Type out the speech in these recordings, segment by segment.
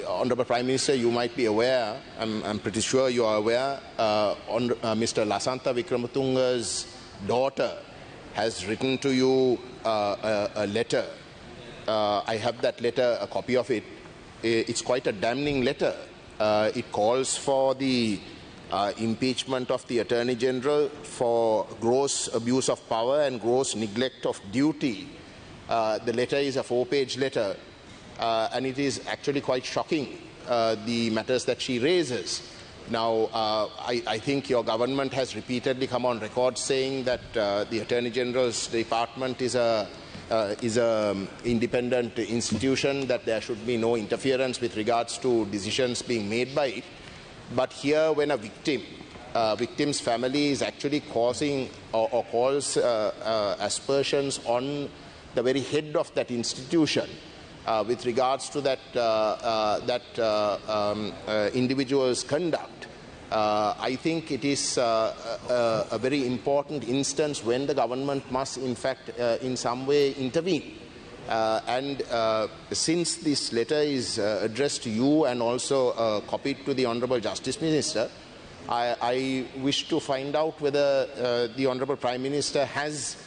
Honourable Prime Minister, you might be aware, I'm pretty sure you are aware, Mr. Lasantha Wickrematunge's daughter has written to you a letter. I have that letter, a copy of it. It's quite a damning letter. It calls for the impeachment of the Attorney General for gross abuse of power and gross neglect of duty. The letter is a 4-page letter, and it is actually quite shocking, the matters that she raises. Now, I think your government has repeatedly come on record saying that the Attorney General's department is a independent institution, that there should be no interference with regards to decisions being made by it. But here, when a victim's family is actually causing or calls aspersions on the very head of that institution with regards to that individual's conduct, I think it is a very important instance when the government must, in fact, in some way intervene. And since this letter is addressed to you and also copied to the Honourable Justice Minister, I wish to find out whether the Honourable Prime Minister has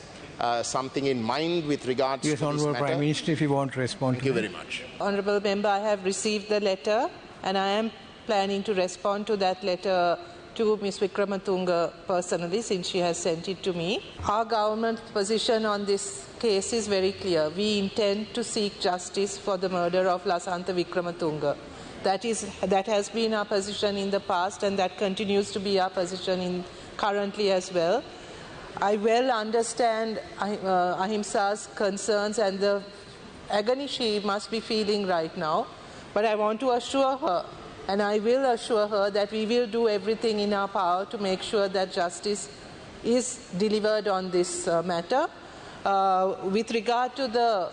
something in mind with regards to this matter. Yes, Honourable Prime Minister, if you want to respond. Thank you very much. Honourable Member, I have received the letter and I am planning to respond to that letter to Ms. Wickrematunge personally, since she has sent it to me. Our government's position on this case is very clear. We intend to seek justice for the murder of Lasantha Wickrematunge. That has been our position in the past, and that continues to be our position currently as well. I well understand Ahimsa's concerns and the agony she must be feeling right now, but I want to assure her, and I will assure her, that we will do everything in our power to make sure that justice is delivered on this matter. With regard to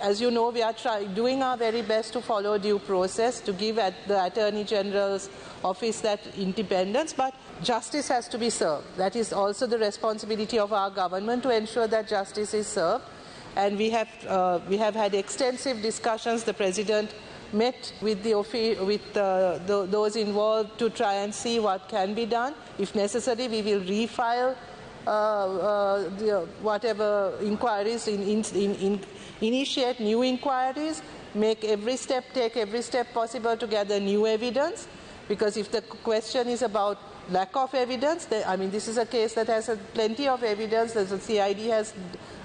as you know, we are doing our very best to follow due process, to give the Attorney General's office that independence, but justice has to be served. That is also the responsibility of our government, to ensure that justice is served. And we have had extensive discussions. The President met with those involved to try and see what can be done. If necessary, we will refile whatever inquiries, initiate new inquiries, take every step possible to gather new evidence. Because if the question is about lack of evidence, this is a case that has plenty of evidence. The CID has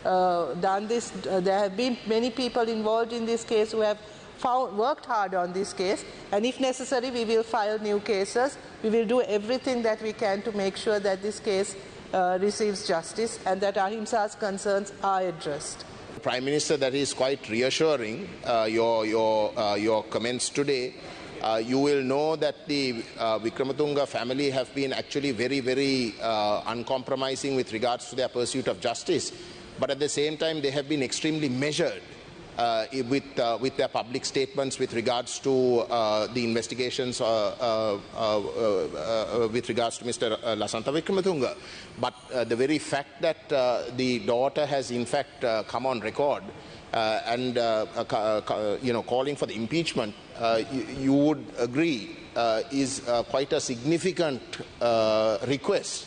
done this. There have been many people involved in this case who have worked hard on this case, and if necessary, we will file new cases. We will do everything that we can to make sure that this case receives justice and that Ahimsa's concerns are addressed. Prime Minister, that is quite reassuring, your comments today. You will know that the Wickrematunge family have been actually very, very uncompromising with regards to their pursuit of justice, but at the same time they have been extremely measured with their public statements with regards to the investigations with regards to Mr. Lasantha Wickrematunge. But the very fact that the daughter has in fact come on record and calling for the impeachment, you would agree is quite a significant request.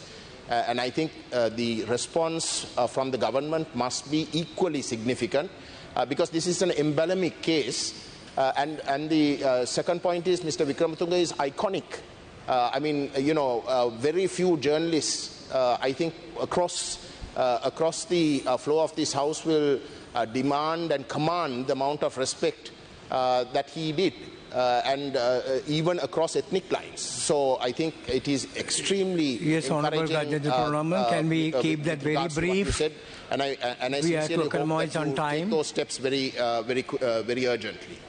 And I think the response from the government must be equally significant, because this is an emblematic case. And the second point is, Mr. Wickrematunge is iconic. Very few journalists, I think, across the floor of this House will demand and command the amount of respect that he did, and even across ethnic lines. So I think it is extremely encouraging. Can we keep that very brief? And I sincerely hope that you take those steps very urgently.